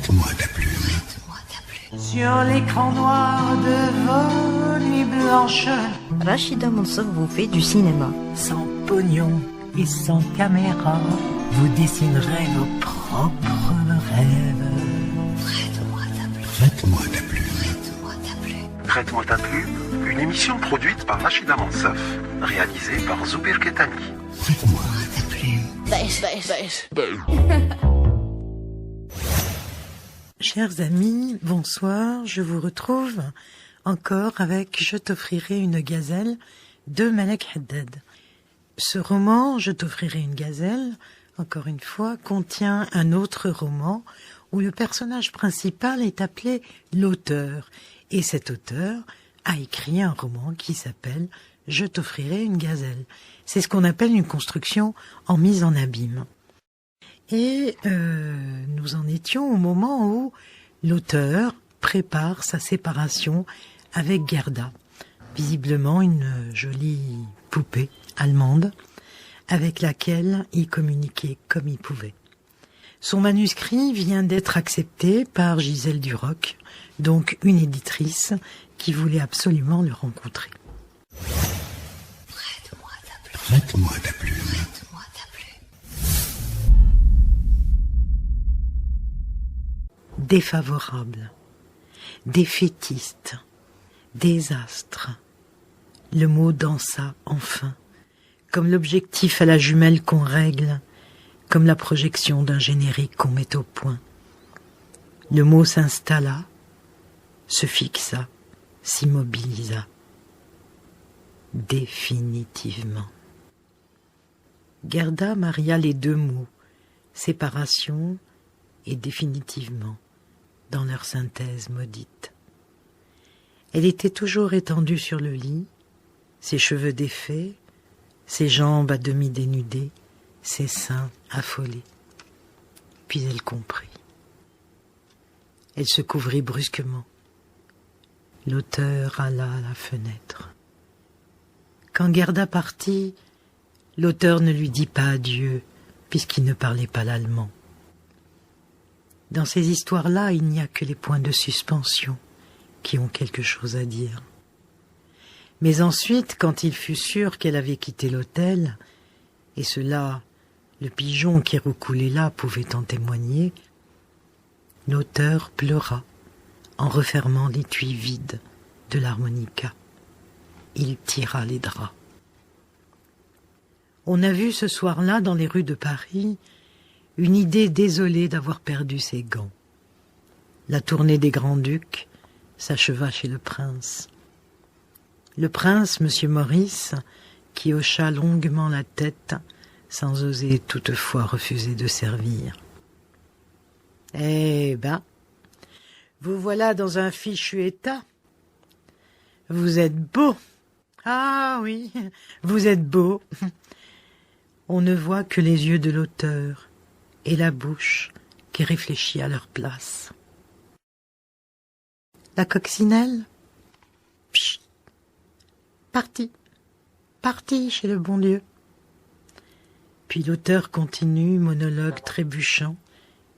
Prête-moi ta plume. Sur l'écran noir de vos nuits blanches, Rachida Mansour vous fait du cinéma. sans pognon et sans caméra, vous dessinerez vos propres rêves. Prête-moi ta plume. Prête-moi ta plume, une émission produite par Rachida Mansour, réalisée par Zoubir Ketami. Prête-moi ta plume. Chers amis, bonsoir, je vous retrouve encore avec Je t'offrirai une gazelle de Malek Haddad. Ce roman, Je t'offrirai une gazelle, encore une fois, contient un autre roman où le personnage principal est appelé l'auteur. Et cet auteur a écrit un roman qui s'appelle Je t'offrirai une gazelle. C'est ce qu'on appelle une construction en mise en abîme. Et nous en étions au moment où l'auteur prépare sa séparation avec Gerda, visiblement une jolie poupée allemande avec laquelle il communiquait comme il pouvait. Son manuscrit vient d'être accepté par Gisèle Duroc, donc une éditrice qui voulait absolument le rencontrer. Prête-moi ta plume. Défavorable, défaitiste, désastre. Le mot dansa enfin, comme l'objectif à la jumelle qu'on règle, comme la projection d'un générique qu'on met au point. Le mot s'installa, se fixa, s'immobilisa. Définitivement. Gerda maria les deux mots, séparation et définitivement, dans leur synthèse maudite. Elle était toujours étendue sur le lit, ses cheveux défaits, ses jambes à demi dénudées, ses seins affolés. Puis elle comprit. Elle se couvrit brusquement. L'auteur alla à la fenêtre. Quand Gerda partit, l'auteur ne lui dit pas adieu, puisqu'il ne parlait pas l'allemand. Dans ces histoires-là, il n'y a que les points de suspension qui ont quelque chose à dire. Mais ensuite, quand il fut sûr qu'elle avait quitté l'hôtel, et cela, le pigeon qui roucoulait là pouvait en témoigner, l'auteur pleura en refermant l'étui vide de l'harmonica. Il tira les draps. On a vu ce soir-là, dans les rues de Paris, une idée désolée d'avoir perdu ses gants. La tournée des Grands-Ducs s'acheva chez le prince. Le prince, M. Maurice, qui hocha longuement la tête, sans oser toutefois refuser de servir. « Eh ben, vous voilà dans un fichu état. Vous êtes beau. Ah oui, vous êtes beau. » On ne voit que les yeux de l'auteur et la bouche qui réfléchit à leur place. La coccinelle? Psst. Parti chez le bon Dieu. Puis l'auteur continue, monologue trébuchant,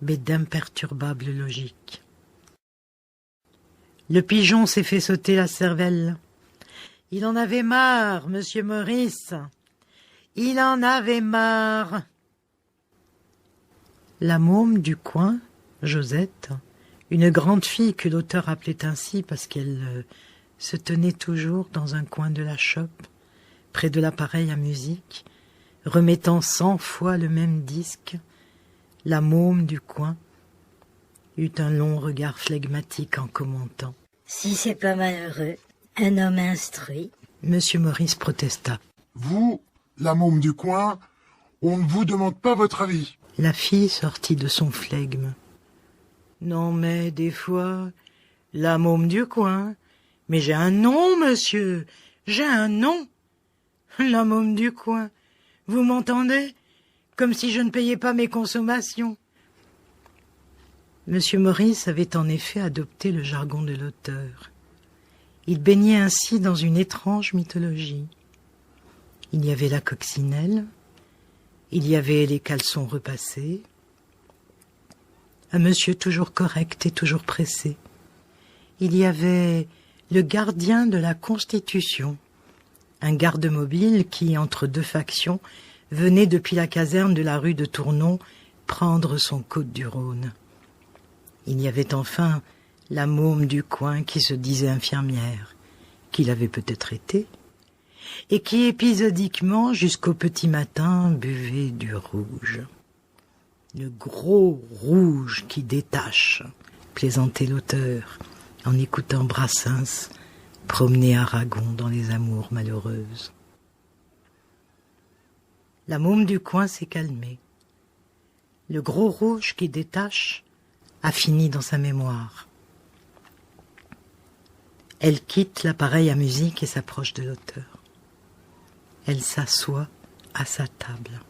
mais d'imperturbable logique. Le pigeon s'est fait sauter la cervelle. Il en avait marre, monsieur Maurice. Il en avait marre. La môme du coin, Josette, une grande fille que l'auteur appelait ainsi parce qu'elle se tenait toujours dans un coin de la chope, près de l'appareil à musique, remettant 100 fois le même disque, la môme du coin eut un long regard flegmatique en commentant. « Si c'est pas malheureux, un homme instruit. » Monsieur Maurice protesta. Vous, la môme du coin, on ne vous demande pas votre avis. La fille sortit de son flegme. Non mais, des fois, la môme du coin. Mais j'ai un nom, monsieur, j'ai un nom. La môme du coin. Vous m'entendez? Comme si je ne payais pas mes consommations. Monsieur Maurice avait en effet adopté le jargon de l'auteur. Il baignait ainsi dans une étrange mythologie. Il y avait la coccinelle, il y avait les caleçons repassés, un monsieur toujours correct et toujours pressé. Il y avait le gardien de la Constitution, un garde mobile qui, entre deux factions, venait depuis la caserne de la rue de Tournon prendre son Côte-du-Rhône. Il y avait enfin la môme du coin qui se disait infirmière, qui l'avait peut-être été, et qui épisodiquement, jusqu'au petit matin, buvait du rouge. Le gros rouge qui détache, plaisantait l'auteur, en écoutant Brassens promener Aragon dans les amours malheureuses. La môme du coin s'est calmée. Le gros rouge qui détache a fini dans sa mémoire. Elle quitte l'appareil à musique et s'approche de l'auteur. Elle s'assoit à sa table.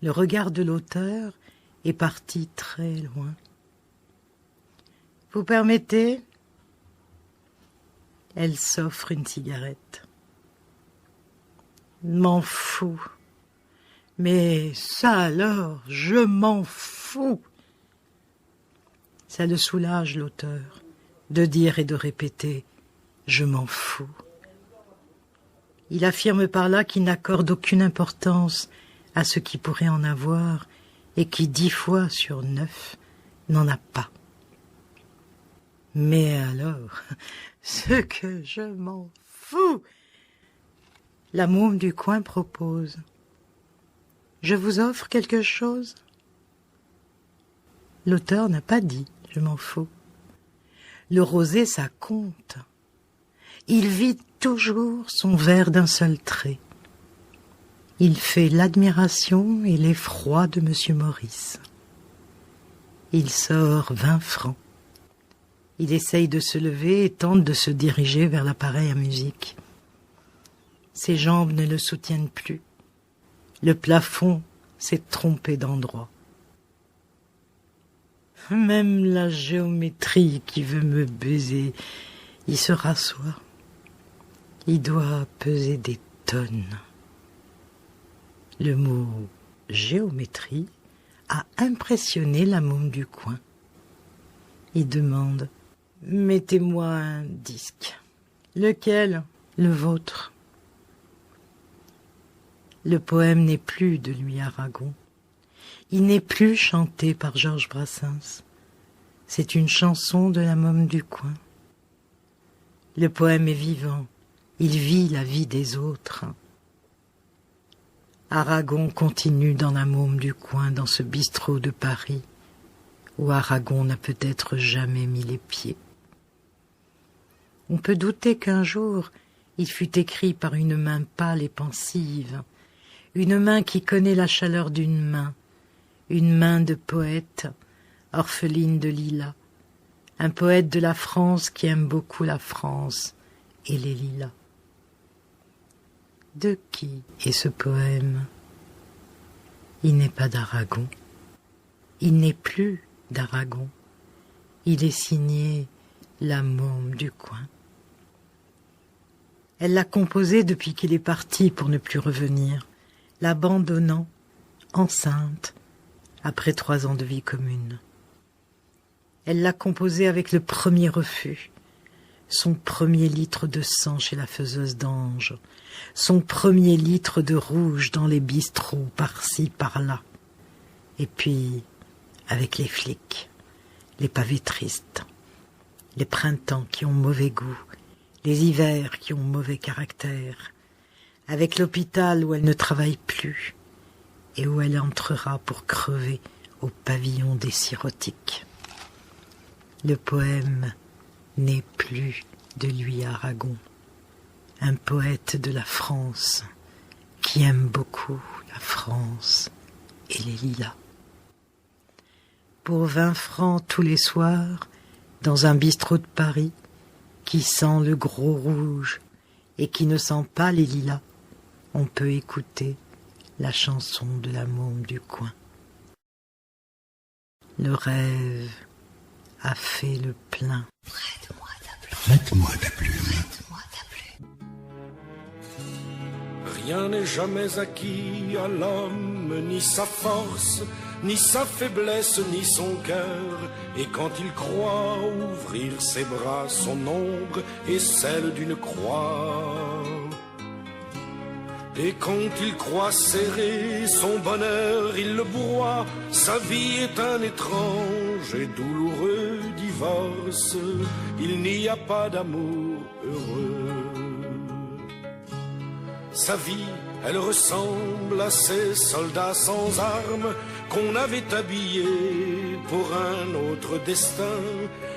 Le regard de l'auteur est parti très loin. Vous permettez ? Elle s'offre une cigarette. M'en fous. Mais ça alors, je m'en fous. Ça le soulage, l'auteur, de dire et de répéter « je m'en fous ». Il affirme par là qu'il n'accorde aucune importance à ce qui pourrait en avoir et qui 10 fois sur 9 n'en a pas. Mais alors, ce que je m'en fous! La môme du coin propose. Je vous offre quelque chose? L'auteur n'a pas dit « je m'en fous ». Le rosé, ça compte. Il vide toujours son verre d'un seul trait. Il fait l'admiration et l'effroi de M. Maurice. Il sort 20 francs. Il essaye de se lever et tente de se diriger vers l'appareil à musique. Ses jambes ne le soutiennent plus. Le plafond s'est trompé d'endroit. Même la géométrie qui veut me baiser, il se rassoit. Il doit peser des tonnes. Le mot géométrie a impressionné la môme du coin. Il demande « Mettez-moi un disque. » « Lequel ? » « Le vôtre. » Le poème n'est plus de Louis Aragon. Il n'est plus chanté par Georges Brassens. C'est une chanson de la môme du coin. Le poème est vivant. Il vit la vie des autres. Aragon continue dans la môme du coin, dans ce bistrot de Paris, où Aragon n'a peut-être jamais mis les pieds. On peut douter qu'un jour, il fut écrit par une main pâle et pensive, une main qui connaît la chaleur d'une main, une main de poète, orpheline de lilas, un poète de la France qui aime beaucoup la France et les lilas. De qui est ce poème? Il n'est pas d'Aragon, il n'est plus d'Aragon, il est signé la môme du coin. Elle l'a composé depuis qu'il est parti pour ne plus revenir, l'abandonnant, enceinte, après 3 ans de vie commune. Elle l'a composé avec le premier refus, son premier litre de sang chez la faiseuse d'ange, son premier litre de rouge dans les bistrots par-ci, par-là, et puis avec les flics, les pavés tristes, les printemps qui ont mauvais goût, les hivers qui ont mauvais caractère, avec l'hôpital où elle ne travaille plus et où elle entrera pour crever au pavillon des sirotiques. Le poème n'est plus de Louis Aragon, un poète de la France qui aime beaucoup la France et les lilas. Pour 20 francs tous les soirs, dans un bistrot de Paris, qui sent le gros rouge et qui ne sent pas les lilas, on peut écouter la chanson de la môme du coin. Le rêve a fait le plein. Prête-moi ta plume. Rien Rien n'est jamais acquis à l'homme, ni sa force, ni sa faiblesse, ni son cœur. Et quand il croit ouvrir ses bras, son ombre est celle d'une croix. Et quand il croit serrer son bonheur, il le broie. Sa vie est un étrange et douloureux divorce. Il n'y a pas d'amour heureux. Sa vie, elle ressemble à ces soldats sans armes qu'on avait habillés pour un autre destin.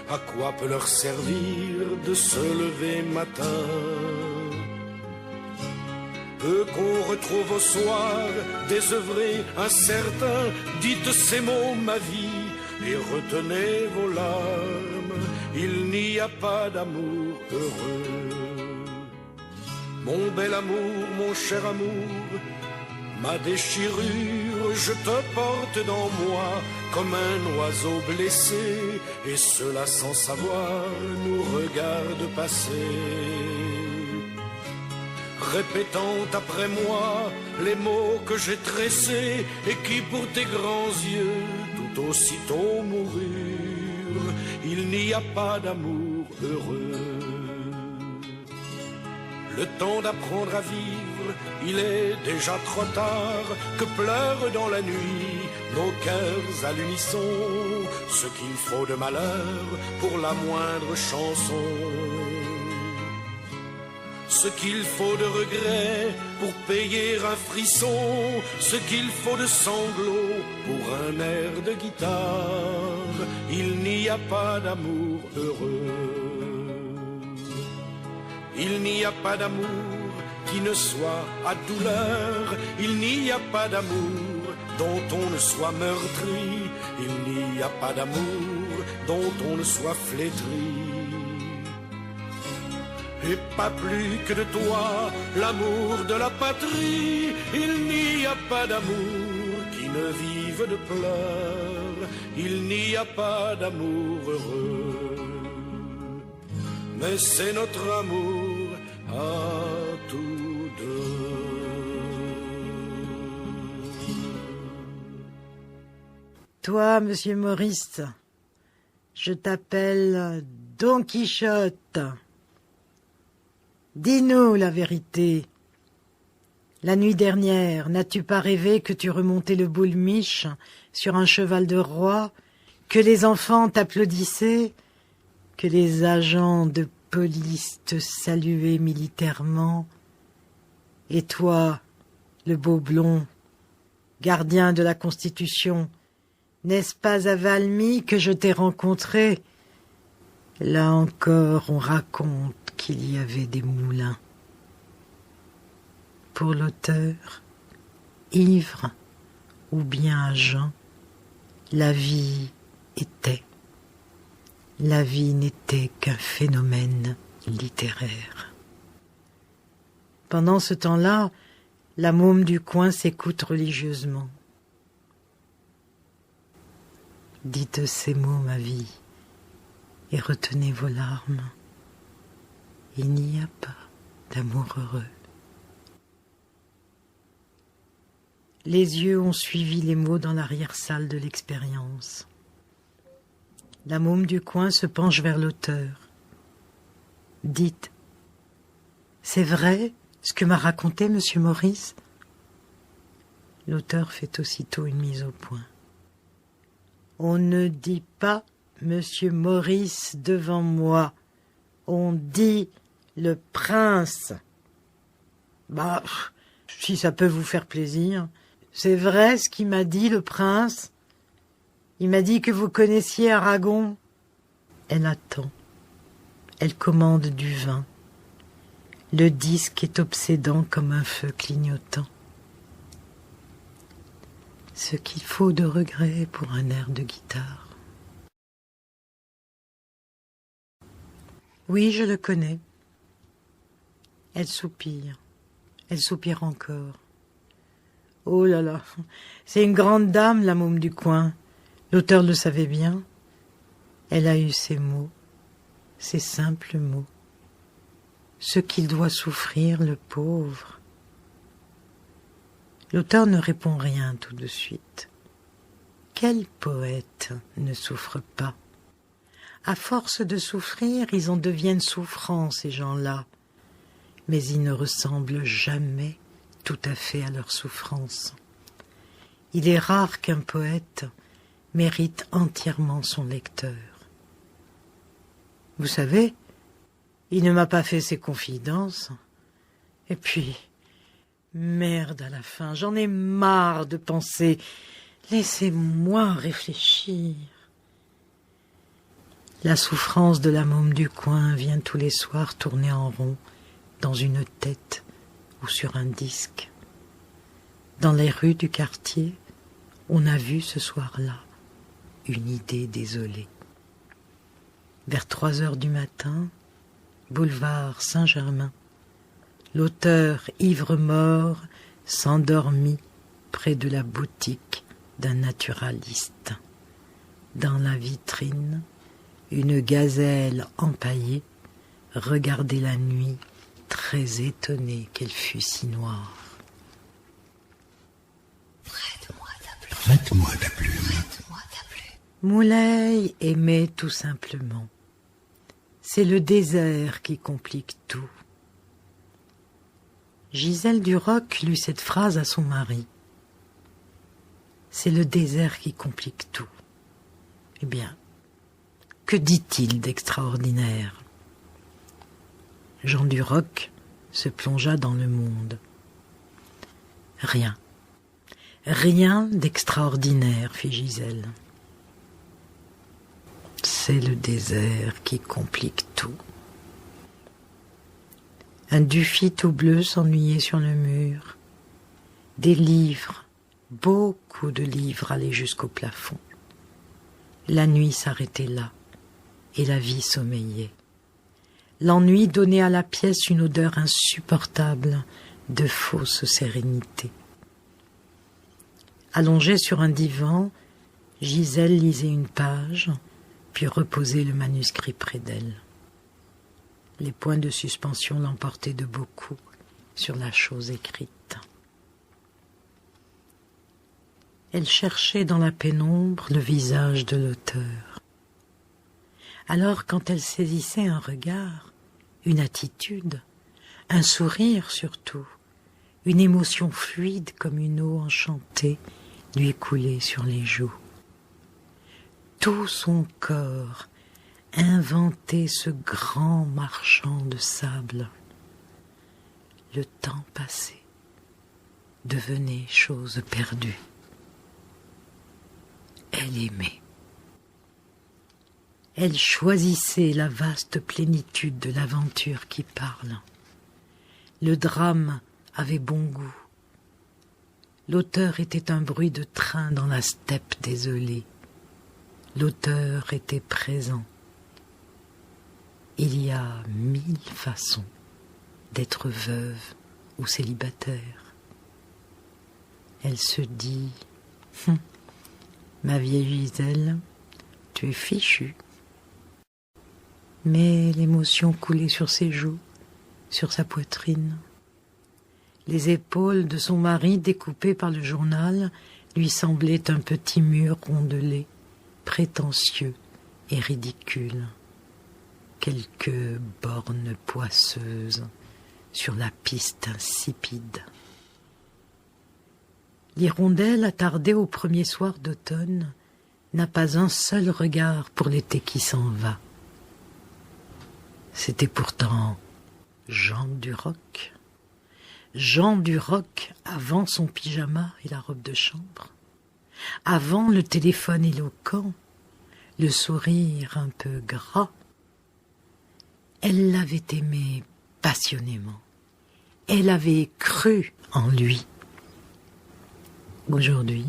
À quoi peut leur servir de se lever matin? Eux qu'on retrouve au soir, désœuvrés, incertains, dites ces mots, ma vie, et retenez vos larmes. Il n'y a pas d'amour heureux. Mon bel amour, mon cher amour, ma déchirure, je te porte dans moi comme un oiseau blessé, et cela sans savoir nous regarde passer. Répétant après moi les mots que j'ai tressés et qui pour tes grands yeux tout aussitôt moururent. Il n'y a pas d'amour heureux. Le temps d'apprendre à vivre, il est déjà trop tard, que pleurent dans la nuit nos cœurs à l'unisson, ce qu'il faut de malheur pour la moindre chanson. Ce qu'il faut de regret pour payer un frisson, ce qu'il faut de sanglots pour un air de guitare. Il n'y a pas d'amour heureux. Il n'y a pas d'amour qui ne soit à douleur. Il n'y a pas d'amour dont on ne soit meurtri. Il n'y a pas d'amour dont on ne soit flétri. Et pas plus que de toi, l'amour de la patrie. Il n'y a pas d'amour qui ne vive de pleurs. Il n'y a pas d'amour heureux. Mais c'est notre amour à tous deux. Toi, monsieur Maurice, je t'appelle Don Quichotte. Dis-nous la vérité. La nuit dernière, n'as-tu pas rêvé que tu remontais le boulmiche sur un cheval de roi, que les enfants t'applaudissaient, que les agents de police te saluaient militairement, et toi, le beau blond, gardien de la Constitution, n'est-ce pas à Valmy que je t'ai rencontré? Là encore, on raconte qu'il y avait des moulins. Pour l'auteur, ivre ou bien à jeun, la vie était. La vie n'était qu'un phénomène littéraire. Pendant ce temps-là, la môme du coin s'écoute religieusement. Dites ces mots, ma vie, et retenez vos larmes. Il n'y a pas d'amour heureux. Les yeux ont suivi les mots dans l'arrière-salle de l'expérience. La môme du coin se penche vers l'auteur. Dites, c'est vrai ce que m'a raconté monsieur Maurice? L'auteur fait aussitôt une mise au point. On ne dit pas monsieur Maurice devant moi. On dit le prince. Bah, si ça peut vous faire plaisir. C'est vrai ce qu'il m'a dit, le prince. Il m'a dit que vous connaissiez Aragon. Elle attend. Elle commande du vin. Le disque est obsédant comme un feu clignotant. Ce qu'il faut de regret pour un air de guitare. Oui, je le connais. Elle soupire. Elle soupire encore. Oh là là, c'est une grande dame, la môme du coin. L'auteur le savait bien. Elle a eu ces mots, ces simples mots. Ce qu'il doit souffrir, le pauvre. L'auteur ne répond rien tout de suite. Quel poète ne souffre pas? À force de souffrir, ils en deviennent souffrants, ces gens-là. Mais ils ne ressemblent jamais tout à fait à leur souffrance. Il est rare qu'un poète mérite entièrement son lecteur. Vous savez, il ne m'a pas fait ses confidences. Et puis, merde à la fin, j'en ai marre de penser. Laissez-moi réfléchir. La souffrance de la môme du coin vient tous les soirs tourner en rond dans une tête ou sur un disque. Dans les rues du quartier, on a vu ce soir-là une idée désolée. Vers 3 heures du matin, boulevard Saint-Germain, l'auteur ivre-mort s'endormit près de la boutique d'un naturaliste. Dans la vitrine, une gazelle empaillée regardait la nuit, très étonnée qu'elle fût si noire. Prête-moi ta plume. Moulay aimait tout simplement. C'est le désert qui complique tout. Gisèle Duroc lut cette phrase à son mari. C'est le désert qui complique tout. Eh bien, que dit-il d'extraordinaire? Jean Duroc se plongea dans le monde. Rien. Rien d'extraordinaire, fit Gisèle. C'est le désert qui complique tout. Un Dufy tout bleu s'ennuyait sur le mur. Des livres, beaucoup de livres allaient jusqu'au plafond. La nuit s'arrêtait là, et la vie sommeillait. L'ennui donnait à la pièce une odeur insupportable de fausse sérénité. Allongée sur un divan, Gisèle lisait une page, puis reposait le manuscrit près d'elle. Les points de suspension l'emportaient de beaucoup sur la chose écrite. Elle cherchait dans la pénombre le visage de l'auteur. Alors, quand elle saisissait un regard, une attitude, un sourire surtout, une émotion fluide comme une eau enchantée lui coulait sur les joues. Tout son corps inventait ce grand marchand de sable. Le temps passé devenait chose perdue. Elle aimait. Elle choisissait la vaste plénitude de l'aventure qui parle. Le drame avait bon goût. L'auteur était un bruit de train dans la steppe désolée. L'auteur était présent. Il y a 1000 façons d'être veuve ou célibataire. Elle se dit « Ma vieille Gisèle, tu es fichue. » Mais l'émotion coulait sur ses joues, sur sa poitrine. Les épaules de son mari, découpées par le journal, lui semblaient un petit mur rondelé, prétentieux et ridicule. Quelques bornes poisseuses sur la piste insipide. L'hirondelle, attardée au premier soir d'automne, n'a pas un seul regard pour l'été qui s'en va. C'était pourtant Jean Duroc. Jean Duroc avant son pyjama et la robe de chambre, avant le téléphone éloquent, le sourire un peu gras. Elle l'avait aimé passionnément. Elle avait cru en lui. Aujourd'hui,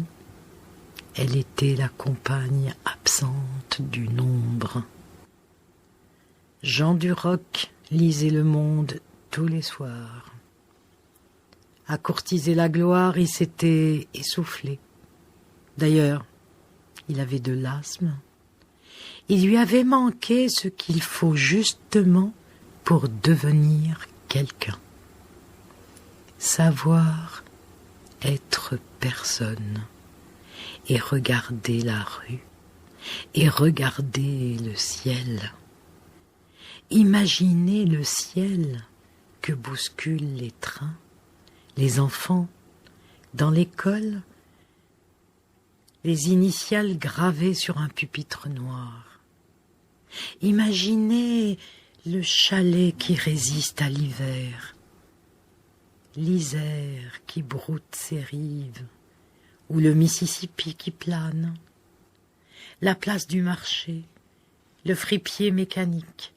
elle était la compagne absente du nombre. Jean Duroc lisait Le Monde tous les soirs. À courtiser la gloire, il s'était essoufflé. D'ailleurs, il avait de l'asthme. Il lui avait manqué ce qu'il faut justement pour devenir quelqu'un. Savoir être personne et regarder la rue et regarder le ciel. Imaginez le ciel que bousculent les trains, les enfants, dans l'école, les initiales gravées sur un pupitre noir. Imaginez le chalet qui résiste à l'hiver, l'Isère qui broute ses rives, ou le Mississippi qui plane, la place du marché, le fripier mécanique,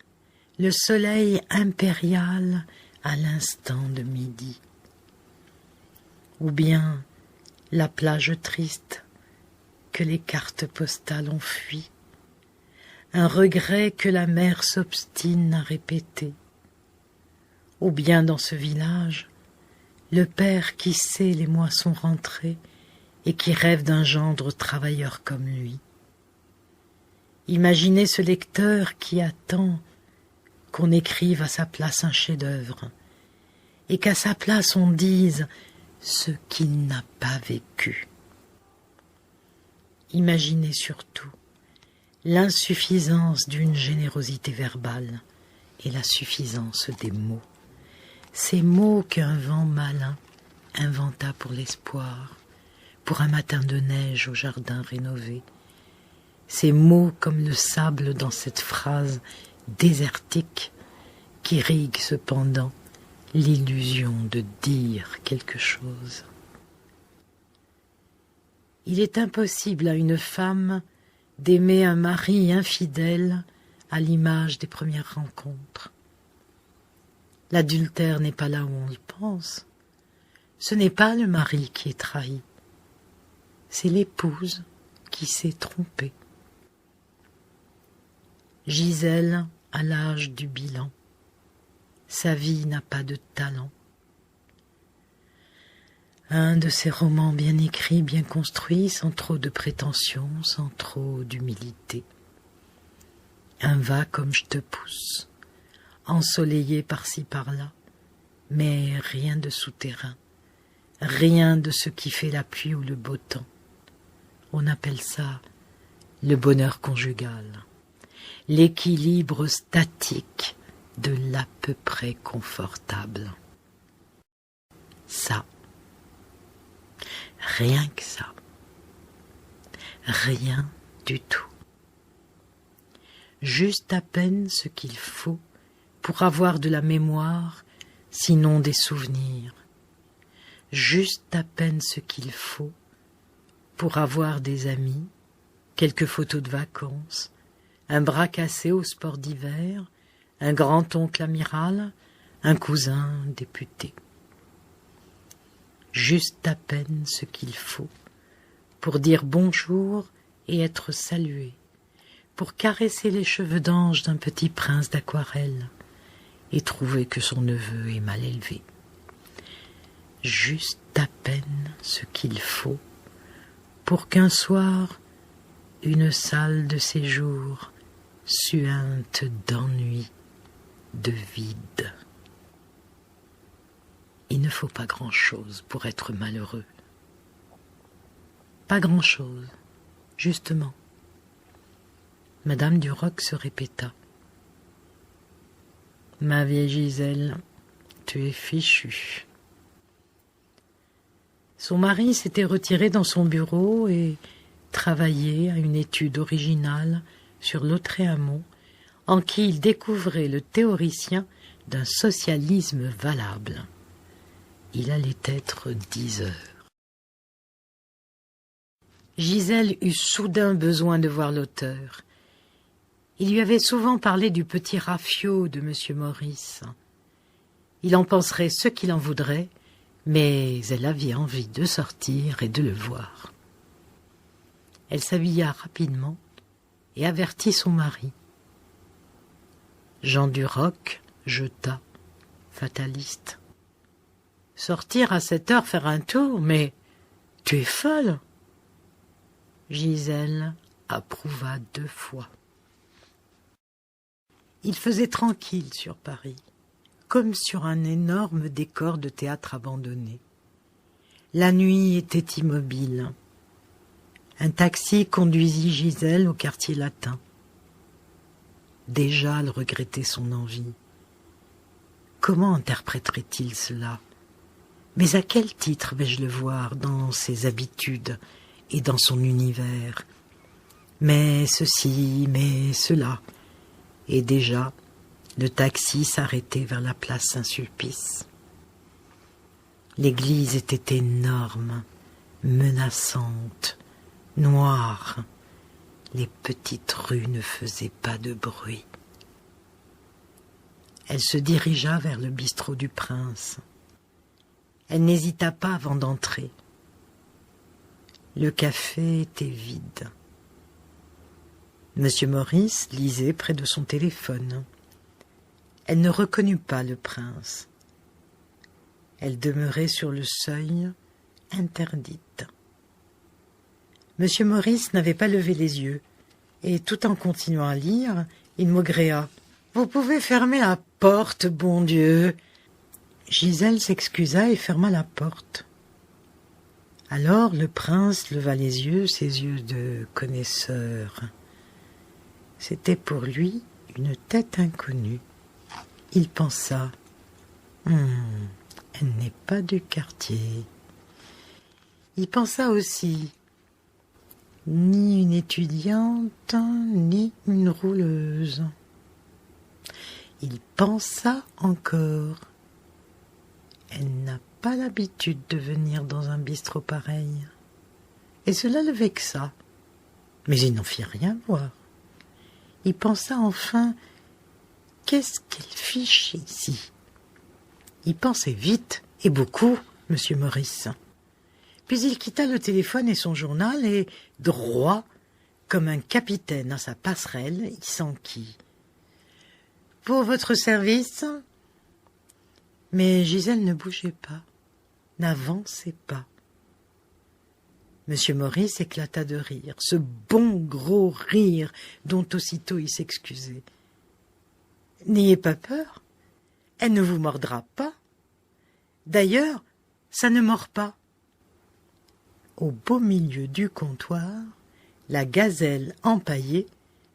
le soleil impérial à l'instant de midi, ou bien la plage triste que les cartes postales ont fui, un regret que la mer s'obstine à répéter, ou bien dans ce village, le père qui sait les moissons rentrées et qui rêve d'un gendre travailleur comme lui. Imaginez ce lecteur qui attend qu'on écrive à sa place un chef-d'œuvre et qu'à sa place on dise ce qu'il n'a pas vécu. Imaginez surtout l'insuffisance d'une générosité verbale et la suffisance des mots. Ces mots qu'un vent malin inventa pour l'espoir, pour un matin de neige au jardin rénové. Ces mots comme le sable dans cette phrase désertique qu'irrigue cependant l'illusion de dire quelque chose. Il est impossible à une femme d'aimer un mari infidèle à l'image des premières rencontres. L'adultère n'est pas là où on y pense. Ce n'est pas le mari qui est trahi. C'est l'épouse qui s'est trompée. Gisèle à l'âge du bilan. Sa vie n'a pas de talent. Un de ces romans bien écrits, bien construits, sans trop de prétention, sans trop d'humilité. Un va comme je te pousse, ensoleillé par-ci par-là, mais rien de souterrain, rien de ce qui fait la pluie ou le beau temps. On appelle ça le bonheur conjugal, l'équilibre statique de l'à peu près confortable. Ça, rien que ça, rien du tout. Juste à peine ce qu'il faut pour avoir de la mémoire, sinon des souvenirs. Juste à peine ce qu'il faut pour avoir des amis, quelques photos de vacances, un bras cassé au sport d'hiver, un grand-oncle amiral, un cousin député. Juste à peine ce qu'il faut pour dire bonjour et être salué, pour caresser les cheveux d'ange d'un petit prince d'aquarelle et trouver que son neveu est mal élevé. Juste à peine ce qu'il faut pour qu'un soir, une salle de séjour suinte d'ennui, de vide. Il ne faut pas grand-chose pour être malheureux. Pas grand-chose, justement. Madame Duroc se répéta. Ma vieille Gisèle, tu es fichue. Son mari s'était retiré dans son bureau et travaillait à une étude originale sur Lautréamont, en qui il découvrait le théoricien d'un socialisme valable. Il allait être 10 heures. Gisèle eut soudain besoin de voir l'auteur. Il lui avait souvent parlé du petit Raffio de M. Maurice. Il en penserait ce qu'il en voudrait, mais elle avait envie de sortir et de le voir. Elle s'habilla rapidement et avertit son mari. Jean Duroc jeta, fataliste. Sortir à cette heure faire un tour, mais tu es folle. Gisèle approuva 2 fois. Il faisait tranquille sur Paris, comme sur un énorme décor de théâtre abandonné. La nuit était immobile. Un taxi conduisit Gisèle au quartier latin. Déjà, elle regrettait son envie. Comment interpréterait-il cela? Mais à quel titre vais-je le voir dans ses habitudes et dans son univers? Mais ceci, mais cela. Et déjà, le taxi s'arrêtait vers la place Saint-Sulpice. L'église était énorme, menaçante, noire. Les petites rues ne faisaient pas de bruit. Elle se dirigea vers le bistrot du Prince. Elle n'hésita pas avant d'entrer. Le café était vide. Monsieur Maurice lisait près de son téléphone. Elle ne reconnut pas le prince. Elle demeurait sur le seuil, interdite. Monsieur Maurice n'avait pas levé les yeux, et tout en continuant à lire, il maugréa. « Vous pouvez fermer la porte, bon Dieu !» Gisèle s'excusa et ferma la porte. Alors le prince leva les yeux, ses yeux de connaisseur. C'était pour lui une tête inconnue. Il pensa, elle n'est pas du quartier. Il pensa aussi, ni une étudiante, ni une rouleuse. Il pensa encore, elle n'a pas l'habitude de venir dans un bistrot pareil. Et cela le vexa. Mais il n'en fit rien voir. Il pensa enfin, qu'est-ce qu'elle fiche ici? Il pensait vite et beaucoup, monsieur Maurice. Puis il quitta le téléphone et son journal et, droit, comme un capitaine à sa passerelle, il s'enquit. « Pour votre service ?» Mais Gisèle ne bougeait pas, n'avançait pas. Monsieur Maurice éclata de rire, ce bon gros rire dont aussitôt il s'excusait. « N'ayez pas peur, elle ne vous mordra pas. D'ailleurs, ça ne mord pas. » Au beau milieu du comptoir, la gazelle empaillée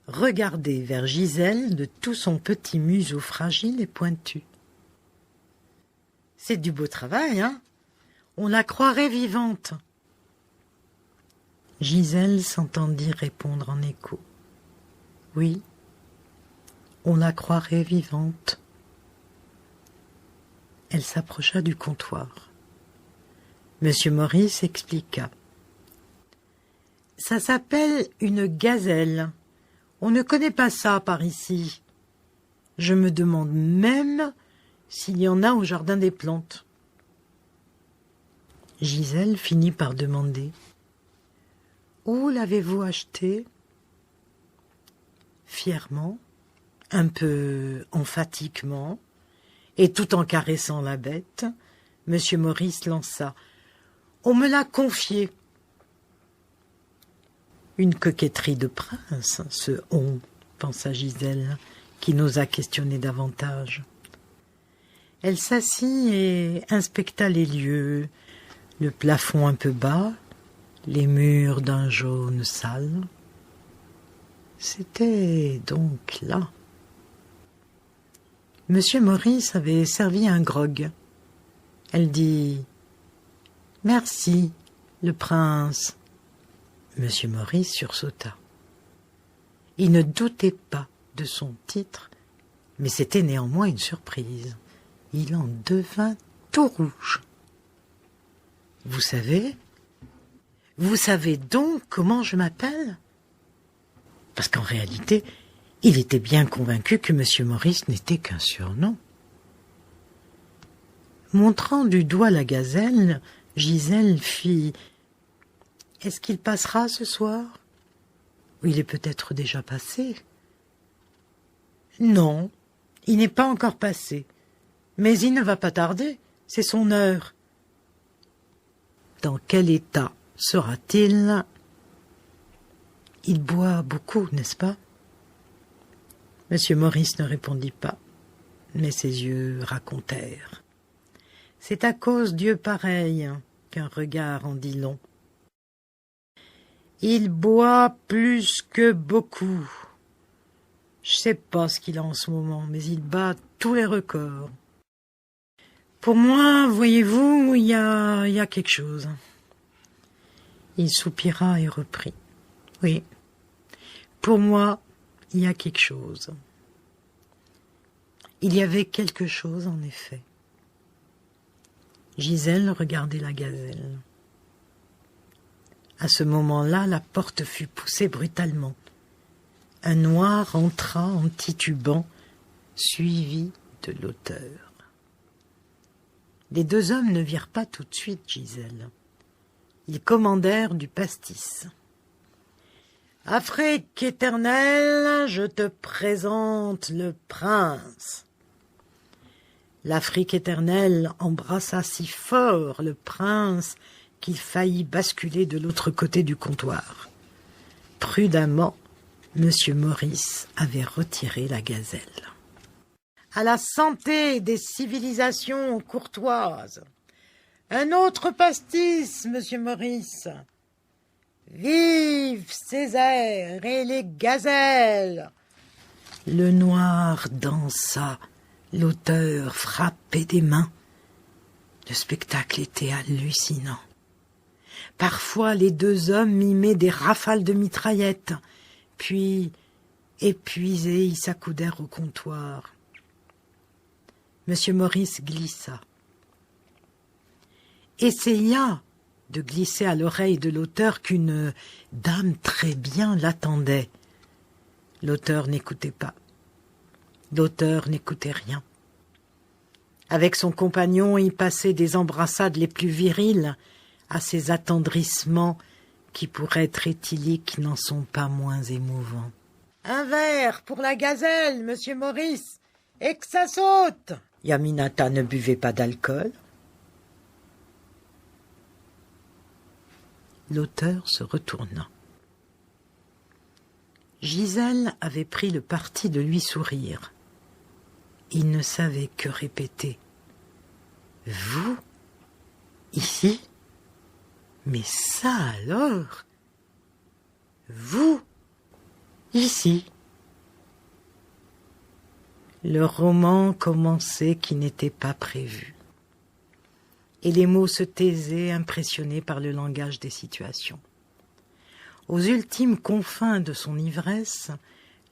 regardait vers Gisèle de tout son petit museau fragile et pointu. « C'est du beau travail, hein? On la croirait vivante. » Gisèle s'entendit répondre en écho. « Oui, on la croirait vivante. » Elle s'approcha du comptoir. Monsieur Maurice expliqua. « Ça s'appelle une gazelle. On ne connaît pas ça par ici. Je me demande même s'il y en a au jardin des plantes. » Gisèle finit par demander. « Où l'avez-vous acheté ?» Fièrement, un peu emphatiquement, et tout en caressant la bête, monsieur Maurice lança. « On me l'a confié. » Une coquetterie de prince, ce « on », pensa Gisèle, qui n'osa questionner davantage. Elle s'assit et inspecta les lieux, le plafond un peu bas, les murs d'un jaune sale. C'était donc là. Monsieur Maurice avait servi un grog. Elle dit « Merci, le prince. » Monsieur Maurice sursauta. Il ne doutait pas de son titre, mais c'était néanmoins une surprise. Il en devint tout rouge. « Vous savez donc comment je m'appelle ?» Parce qu'en réalité, il était bien convaincu que monsieur Maurice n'était qu'un surnom. Montrant du doigt la gazelle, Gisèle fit « Est-ce qu'il passera ce soir ? Il est peut-être déjà passé. » « Non, il n'est pas encore passé, mais il ne va pas tarder, c'est son heure. » « Dans quel état sera-t-il ? Il boit beaucoup, n'est-ce pas ? » Monsieur Maurice ne répondit pas, mais ses yeux racontèrent. « C'est à cause d'yeux pareils qu'un regard en dit long. Il boit plus que beaucoup. Je sais pas ce qu'il a en ce moment, mais il bat tous les records. Pour moi, voyez-vous, il y a quelque chose. Il soupira et reprit. Oui, pour moi, il y a quelque chose. Il y avait quelque chose, en effet. Gisèle regardait la gazelle. À ce moment-là, la porte fut poussée brutalement. Un noir entra en titubant, suivi de l'auteur. Les deux hommes ne virent pas tout de suite Gisèle. Ils commandèrent du pastis. « Afrique éternelle, je te présente le prince. » L'Afrique éternelle embrassa si fort le prince qu'il faillit basculer de l'autre côté du comptoir. Prudemment, M. Maurice avait retiré la gazelle. « À la santé des civilisations courtoises. Un autre pastis, M. Maurice. Vive Césaire et les gazelles !» Le noir dansa, l'auteur frappait des mains. Le spectacle était hallucinant. Parfois, les deux hommes mimaient des rafales de mitraillettes, puis, épuisés, ils s'accoudèrent au comptoir. M. Maurice glissa. Essaya de glisser à l'oreille de l'auteur qu'une dame très bien l'attendait. L'auteur n'écoutait pas. L'auteur n'écoutait rien. Avec son compagnon, il passait des embrassades les plus viriles à ces attendrissements qui, pour être éthyliques, n'en sont pas moins émouvants. « Un verre pour la gazelle, monsieur Maurice, et que ça saute !» Yaminata ne buvait pas d'alcool. L'auteur se retourna. Gisèle avait pris le parti de lui sourire. Il ne savait que répéter. « Vous, ici ? Mais ça alors ? Vous, ici ?» Le roman commençait qui n'était pas prévu. Et les mots se taisaient, impressionnés par le langage des situations. Aux ultimes confins de son ivresse,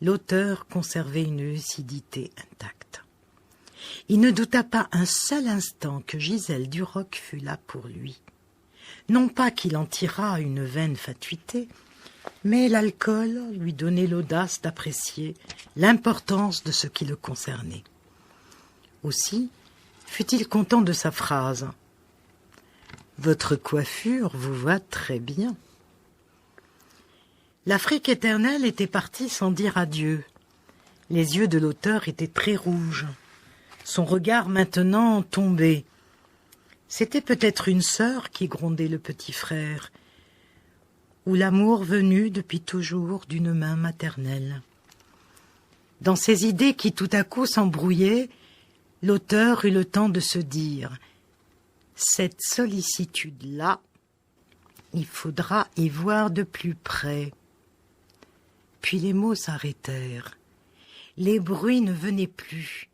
l'auteur conservait une lucidité intacte. Il ne douta pas un seul instant que Gisèle Duroc fût là pour lui. Non pas qu'il en tirât une vaine fatuité, mais l'alcool lui donnait l'audace d'apprécier l'importance de ce qui le concernait. Aussi fut-il content de sa phrase. « Votre coiffure vous va très bien. » L'Afrique éternelle était partie sans dire adieu. Les yeux de l'auteur étaient très rouges. Son regard maintenant tombait. C'était peut-être une sœur qui grondait le petit frère, ou l'amour venu depuis toujours d'une main maternelle. Dans ces idées qui tout à coup s'embrouillaient, l'auteur eut le temps de se dire « Cette sollicitude-là, il faudra y voir de plus près. » Puis les mots s'arrêtèrent. Les bruits ne venaient plus.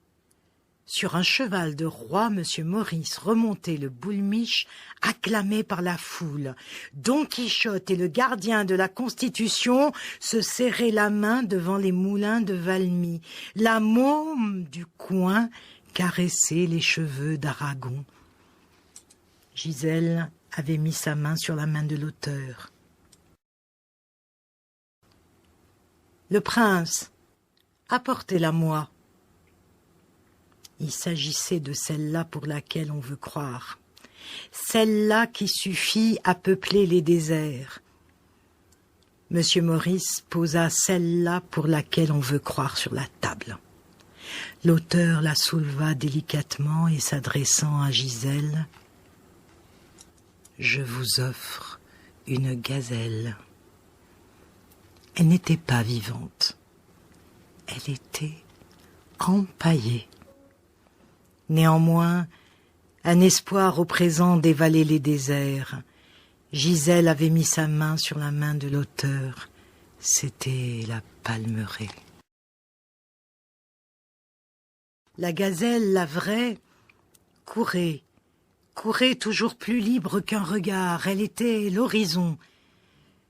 Sur un cheval de roi, M. Maurice remontait le Boulmiche, acclamé par la foule. Don Quichotte et le gardien de la Constitution se serraient la main devant les moulins de Valmy. La môme du coin caressait les cheveux d'Aragon. Gisèle avait mis sa main sur la main de l'auteur. « Le prince, apportez-la-moi. » Il s'agissait de celle-là pour laquelle on veut croire, celle-là qui suffit à peupler les déserts. M. Maurice posa celle-là pour laquelle on veut croire sur la table. L'auteur la souleva délicatement et s'adressant à Gisèle, « Je vous offre une gazelle. » Elle n'était pas vivante, elle était empaillée. Néanmoins, Un espoir au présent dévalait les déserts. Gisèle avait mis sa main sur la main de l'auteur. C'était la Palmeraie. La gazelle, la vraie, courait toujours plus libre qu'un regard. Elle était l'horizon.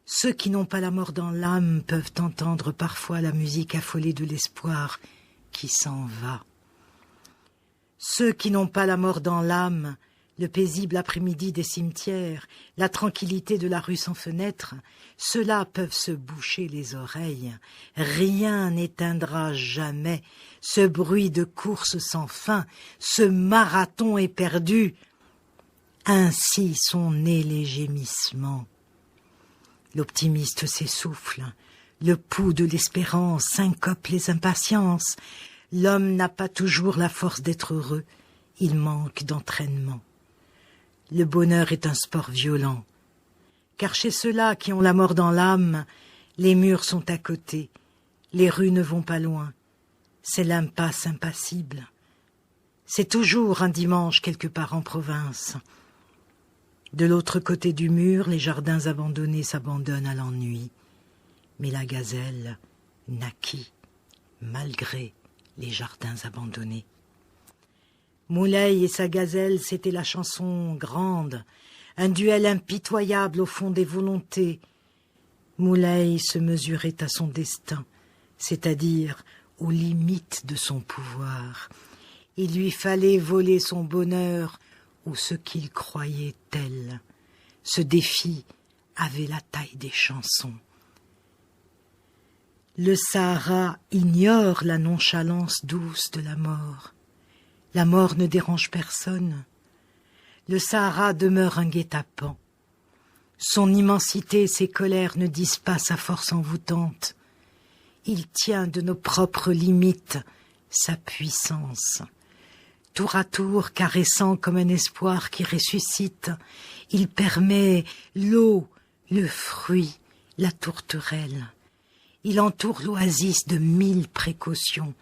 Ceux qui n'ont pas la mort dans l'âme peuvent entendre parfois la musique affolée de l'espoir qui s'en va. Ceux qui n'ont pas la mort dans l'âme, le paisible après-midi des cimetières, la tranquillité de la rue sans fenêtre, ceux-là peuvent se boucher les oreilles. Rien n'éteindra jamais ce bruit de course sans fin, ce marathon éperdu. Ainsi sont nés les gémissements. L'optimiste s'essouffle, le pouls de l'espérance syncope les impatiences. L'homme n'a pas toujours la force d'être heureux, il manque d'entraînement. Le bonheur est un sport violent, car chez ceux-là qui ont la mort dans l'âme, les murs sont à côté, les rues ne vont pas loin, c'est l'impasse impassible. C'est toujours un dimanche quelque part en province. De l'autre côté du mur, les jardins abandonnés s'abandonnent à l'ennui. Mais la gazelle naquit, malgré les jardins abandonnés. Moulay et sa gazelle, c'était la chanson grande, un duel impitoyable au fond des volontés. Moulay se mesurait à son destin, c'est-à-dire aux limites de son pouvoir. Il lui fallait voler son bonheur ou ce qu'il croyait tel. Ce défi avait la taille des chansons. Le Sahara ignore la nonchalance douce de la mort. La mort ne dérange personne. Le Sahara demeure un guet-apens. Son immensité et ses colères ne disent pas sa force envoûtante. Il tient de nos propres limites sa puissance. Tour à tour, caressant comme un espoir qui ressuscite, il permet l'eau, le fruit, la tourterelle. Il entoure l'oasis de 1000 précautions,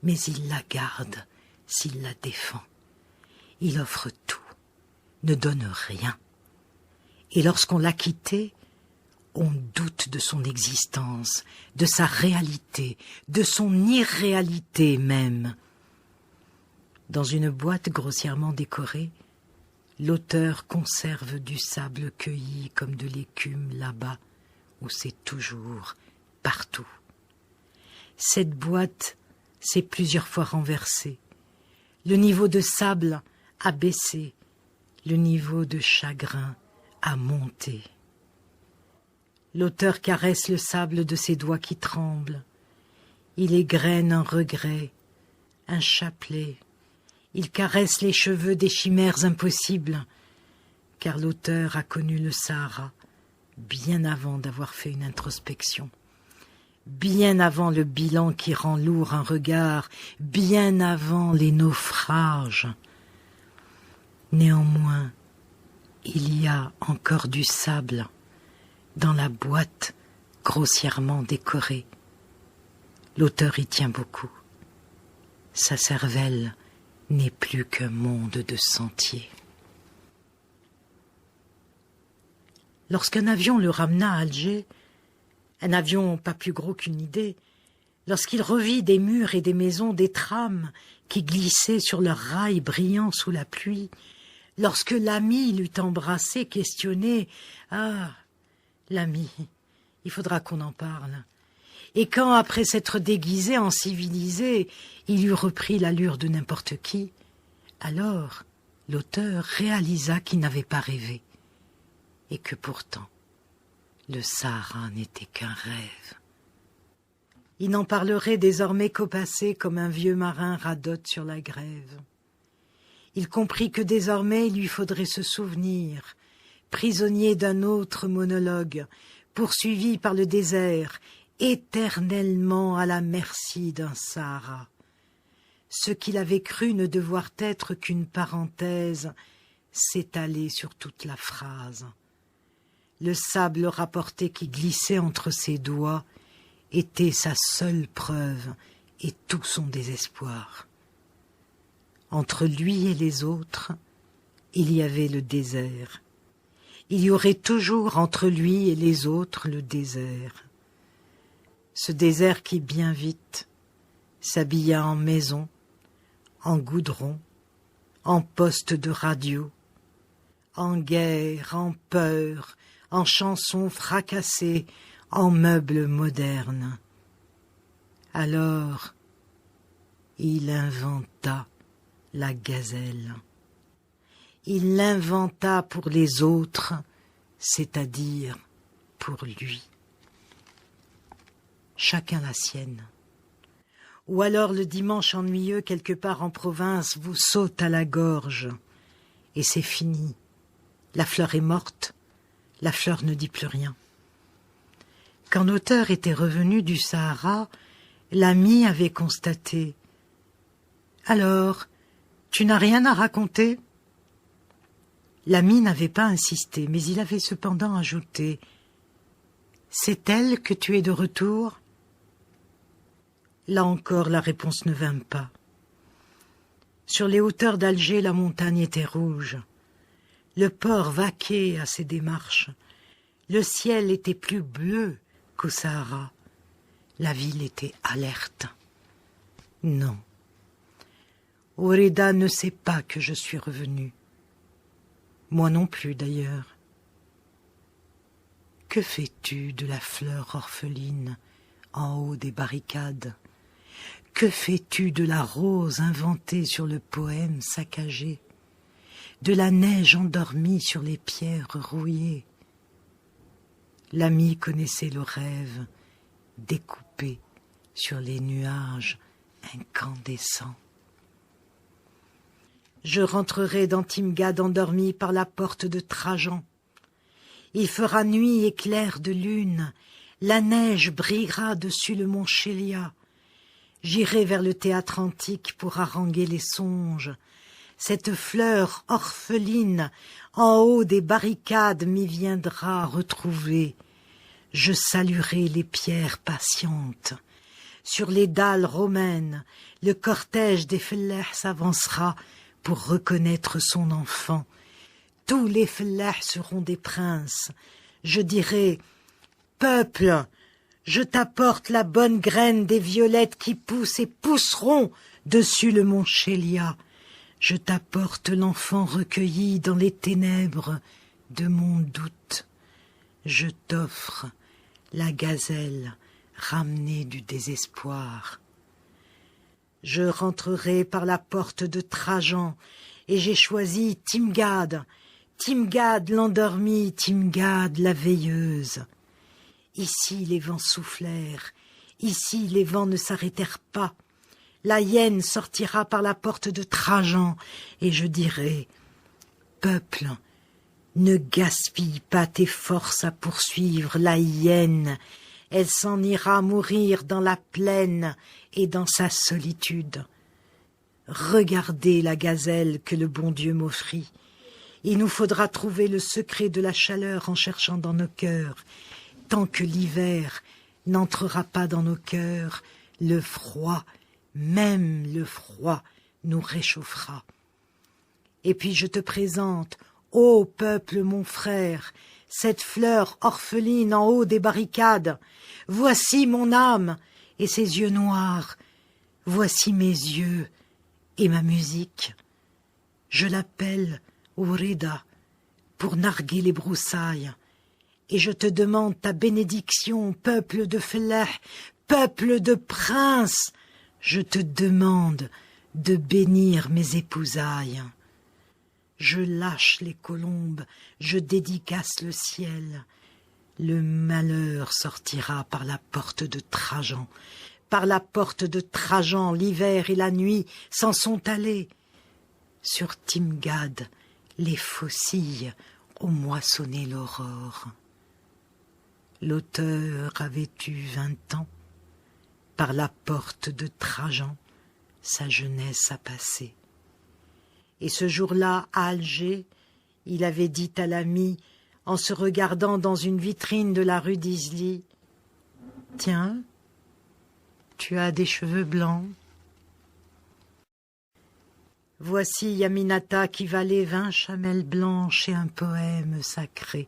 mais il la garde s'il la défend. Il offre tout, ne donne rien. Et lorsqu'on l'a quitté, on doute de son existence, de sa réalité, de son irréalité même. Dans une boîte grossièrement décorée, l'auteur conserve du sable cueilli comme de l'écume là-bas, où c'est toujours, partout. Cette boîte s'est plusieurs fois renversée. Le niveau de sable a baissé, le niveau de chagrin a monté. L'auteur caresse le sable de ses doigts qui tremblent. Il égrène un regret, un chapelet. Il caresse les cheveux des chimères impossibles, car l'auteur a connu le Sahara bien avant d'avoir fait une introspection, bien avant le bilan qui rend lourd un regard, bien avant les naufrages. Néanmoins, il y a encore du sable dans la boîte grossièrement décorée. L'auteur y tient beaucoup. Sa cervelle n'est plus qu'un monde de sentiers. Lorsqu'un avion le ramena à Alger, un avion pas plus gros qu'une idée, lorsqu'il revit des murs et des maisons, des trames qui glissaient sur leurs rails brillants sous la pluie, lorsque l'ami l'eut embrassé, questionné, « Ah, l'ami, il faudra qu'on en parle. » Et quand, après s'être déguisé en civilisé, il eut repris l'allure de n'importe qui, alors l'auteur réalisa qu'il n'avait pas rêvé, et que pourtant le Sahara n'était qu'un rêve. Il n'en parlerait désormais qu'au passé comme un vieux marin radote sur la grève. Il comprit que désormais il lui faudrait se souvenir, prisonnier d'un autre monologue, poursuivi par le désert, éternellement à la merci d'un Sahara. Ce qu'il avait cru ne devoir être qu'une parenthèse s'étalait sur toute la phrase. Le sable rapporté qui glissait entre ses doigts était sa seule preuve et tout son désespoir. Entre lui et les autres, il y avait le désert. Il y aurait toujours entre lui et les autres le désert. Ce désert qui bien vite s'habilla en maison, en goudron, en poste de radio, en guerre, en peur, en chansons fracassées, en meubles modernes. Alors, il inventa la gazelle. Il l'inventa pour les autres, c'est-à-dire pour lui. Chacun la sienne. Ou alors le dimanche ennuyeux quelque part en province vous saute à la gorge, et c'est fini. La fleur est morte, la fleur ne dit plus rien. Quand l'auteur était revenu du Sahara, l'ami avait constaté « Alors, tu n'as rien à raconter ?» L'ami n'avait pas insisté, mais il avait cependant ajouté « C'est elle que tu es de retour ?» Là encore, la réponse ne vint pas. Sur les hauteurs d'Alger, la montagne était rouge. Le port vaquait à ses démarches. Le ciel était plus bleu qu'au Sahara. La ville était alerte. Non. Hourida ne sait pas que je suis revenu. Moi non plus, d'ailleurs. Que fais-tu de la fleur orpheline en haut des barricades? Que fais-tu de la rose inventée sur le poème saccagé? De la neige endormie sur les pierres rouillées? L'ami connaissait le rêve découpé sur les nuages incandescents. Je rentrerai dans Timgad endormi par la porte de Trajan. Il fera nuit et clair de lune, la neige brillera dessus le mont Chélia. J'irai vers le théâtre antique pour haranguer les songes. Cette fleur orpheline en haut des barricades m'y viendra retrouver. Je saluerai les pierres patientes. Sur les dalles romaines, le cortège des fellahs s'avancera pour reconnaître son enfant. Tous les fellahs seront des princes. Je dirai « Peuple, je t'apporte la bonne graine des violettes qui poussent et pousseront dessus le mont Chélia. Je t'apporte l'enfant recueilli dans les ténèbres de mon doute. Je t'offre la gazelle ramenée du désespoir. Je rentrerai par la porte de Trajan, et j'ai choisi Timgad, Timgad l'endormie, Timgad la veilleuse. Ici les vents soufflèrent, ici les vents ne s'arrêtèrent pas. La hyène sortira par la porte de Trajan, et je dirai « Peuple, ne gaspille pas tes forces à poursuivre la hyène, elle s'en ira mourir dans la plaine et dans sa solitude. Regardez la gazelle que le bon Dieu m'offrit. Il nous faudra trouver le secret de la chaleur en cherchant dans nos cœurs. Tant que l'hiver n'entrera pas dans nos cœurs, le froid, même le froid, nous réchauffera. Et puis je te présente, ô peuple mon frère, cette fleur orpheline en haut des barricades. Voici mon âme et ses yeux noirs. Voici mes yeux et ma musique. Je l'appelle Hourida pour narguer les broussailles. Et je te demande ta bénédiction, peuple de Fellah, peuple de princes. Je te demande de bénir mes épousailles. Je lâche les colombes, je dédicace le ciel. Le malheur sortira par la porte de Trajan. Par la porte de Trajan, l'hiver et la nuit s'en sont allés. Sur Timgad, les faucilles ont moissonné l'aurore. L'auteur avait eu 20 ans. Par la porte de Trajan, sa jeunesse a passé. Et ce jour-là, à Alger, il avait dit à l'ami, en se regardant dans une vitrine de la rue d'Isly, « Tiens, tu as des cheveux blancs. » Voici Yaminata qui valait 20 chamelles blanches et un poème sacré.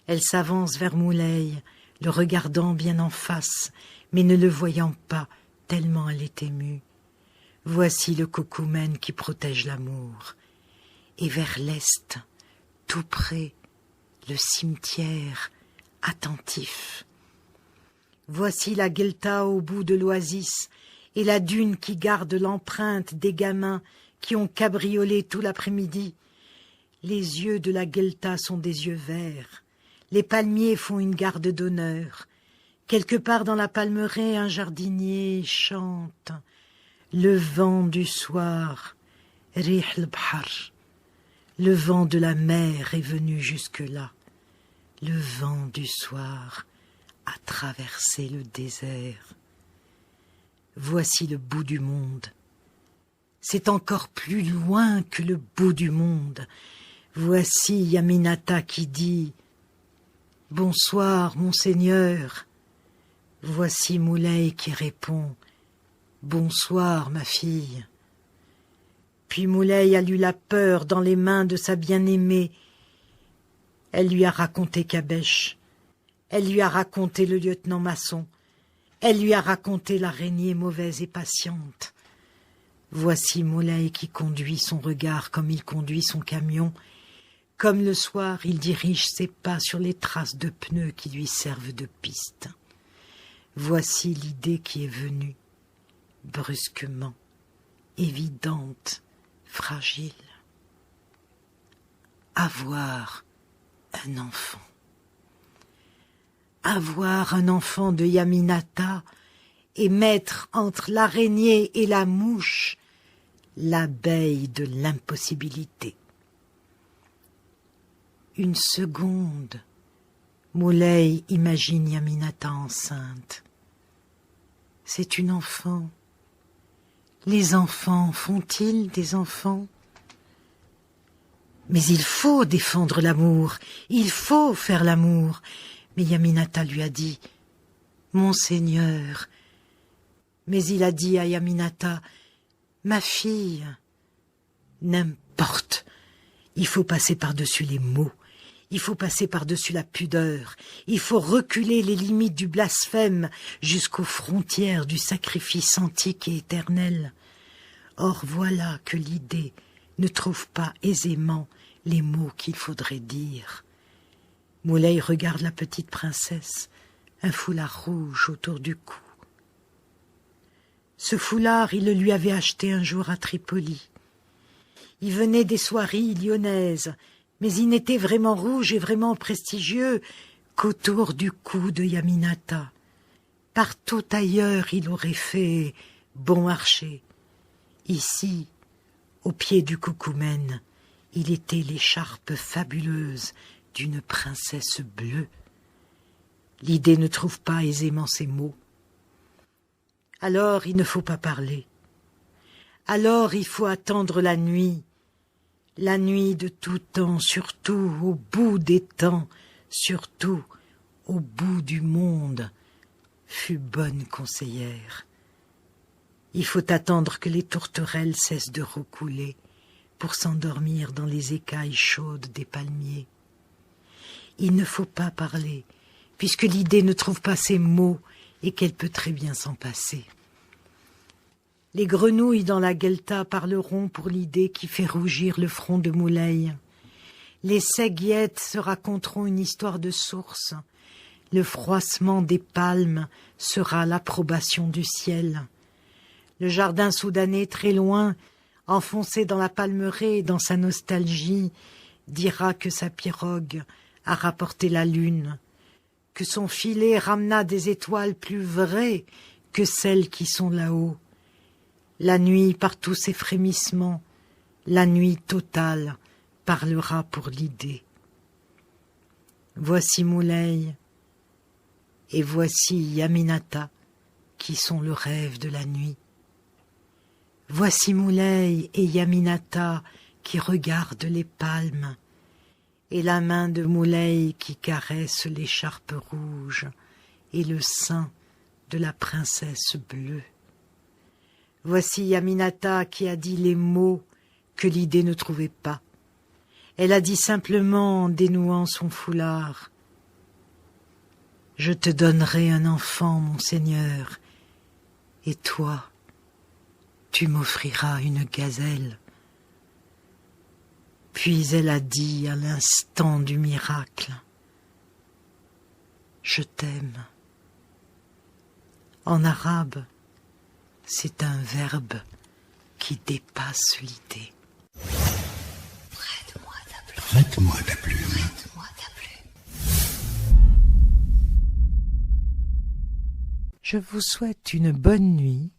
Elle s'avance vers Moulay, le regardant bien en face, mais ne le voyant pas, tellement elle est émue. Voici le cocoumen qui protège l'amour. Et vers l'est, tout près, le cimetière attentif. Voici la guelta au bout de l'oasis et la dune qui garde l'empreinte des gamins qui ont cabriolé tout l'après-midi. Les yeux de la guelta sont des yeux verts. Les palmiers font une garde d'honneur. Quelque part dans la palmeraie, un jardinier chante. Le vent du soir, rih al-bahar. Le vent de la mer est venu jusque-là. Le vent du soir a traversé le désert. Voici le bout du monde. C'est encore plus loin que le bout du monde. Voici Yaminata qui dit « Bonsoir, monseigneur ». Voici Moulay qui répond « Bonsoir, ma fille ». Puis Moulay a lu la peur dans les mains de sa bien-aimée. Elle lui a raconté Kabèche. Elle lui a raconté le lieutenant Masson. Elle lui a raconté l'araignée mauvaise et patiente. Voici Moulay qui conduit son regard comme il conduit son camion. Comme le soir, il dirige ses pas sur les traces de pneus qui lui servent de piste. Voici l'idée qui est venue, brusquement, évidente, fragile. Avoir un enfant. Avoir un enfant de Yaminata et mettre entre l'araignée et la mouche l'abeille de l'impossibilité. Une seconde, Moulay imagine Yaminata enceinte. C'est une enfant. Les enfants font-ils des enfants? Mais il faut défendre l'amour, il faut faire l'amour. Mais Yaminata lui a dit « Monseigneur ». Mais il a dit à Yaminata « Ma fille ». N'importe. Il faut passer par-dessus les mots. Il faut passer par-dessus la pudeur. Il faut reculer les limites du blasphème jusqu'aux frontières du sacrifice antique et éternel. Or voilà que l'idée ne trouve pas aisément les mots qu'il faudrait dire. Moulay regarde la petite princesse, un foulard rouge autour du cou. Ce foulard, il le lui avait acheté un jour à Tripoli. Il venait des soieries lyonnaises, mais il n'était vraiment rouge et vraiment prestigieux qu'autour du cou de Yaminata. Partout ailleurs, il aurait fait bon archer. Ici, au pied du cocoumen, il était l'écharpe fabuleuse d'une princesse bleue. L'idée ne trouve pas aisément ses mots. Alors il ne faut pas parler. Alors il faut attendre la nuit de tout temps, surtout au bout des temps, surtout au bout du monde, fut bonne conseillère. Il faut attendre que les tourterelles cessent de roucouler pour s'endormir dans les écailles chaudes des palmiers. Il ne faut pas parler, puisque l'idée ne trouve pas ses mots et qu'elle peut très bien s'en passer. Les grenouilles dans la guelta parleront pour l'idée qui fait rougir le front de Moulay. Les seguiettes se raconteront une histoire de source. Le froissement des palmes sera l'approbation du ciel. Le jardin soudanais très loin, enfoncé dans la palmeraie et dans sa nostalgie, dira que sa pirogue a rapporté la lune, que son filet ramena des étoiles plus vraies que celles qui sont là-haut. La nuit, par tous ses frémissements, la nuit totale parlera pour l'idée. Voici Moulay et voici Yaminata qui sont le rêve de la nuit. Voici Moulay et Yaminata qui regardent les palmes et la main de Moulay qui caresse l'écharpe rouge et le sein de la princesse bleue. Voici Yaminata qui a dit les mots que l'idée ne trouvait pas. Elle a dit simplement en dénouant son foulard « Je te donnerai un enfant, mon Seigneur, et toi, tu m'offriras une gazelle. » Puis elle a dit à l'instant du miracle « Je t'aime ». En arabe, c'est un verbe qui dépasse l'idée. Prête-moi ta plume. Je vous souhaite une bonne nuit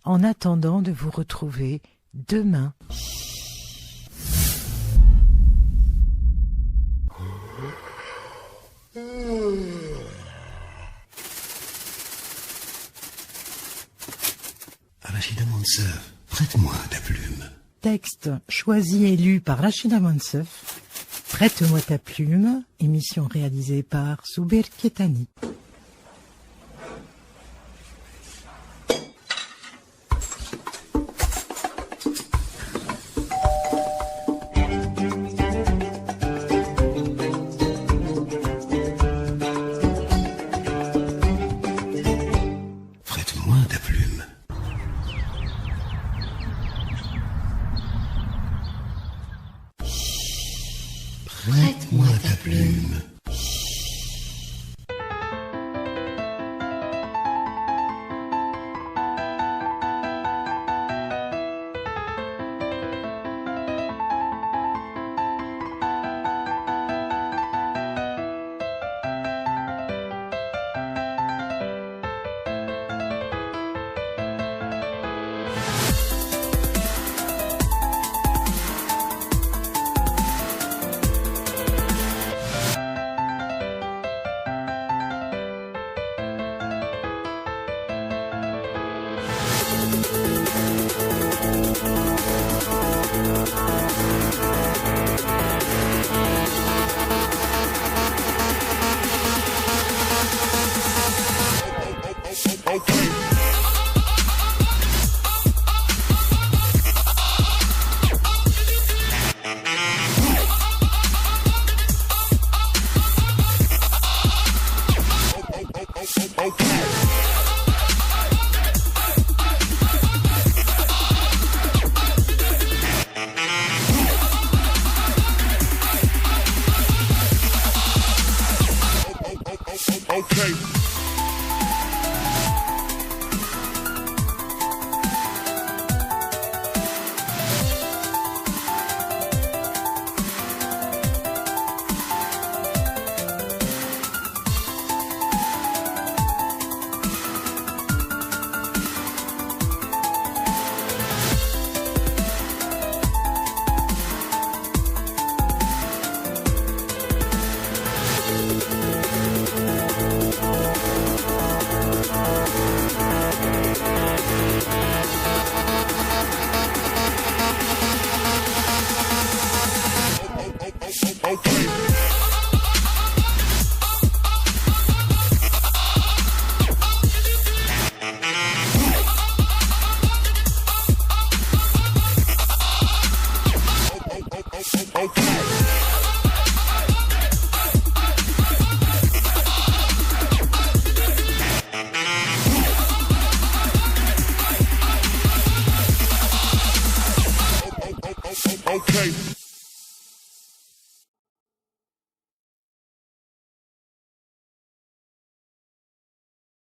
en attendant de vous retrouver demain. Rachida Monsef, prête-moi ta plume. Texte choisi et lu par Rachida Monsef. Prête-moi ta plume, émission réalisée par Soubir Ketani. Prête-moi ta plume. Prête-moi ta plume. Okay.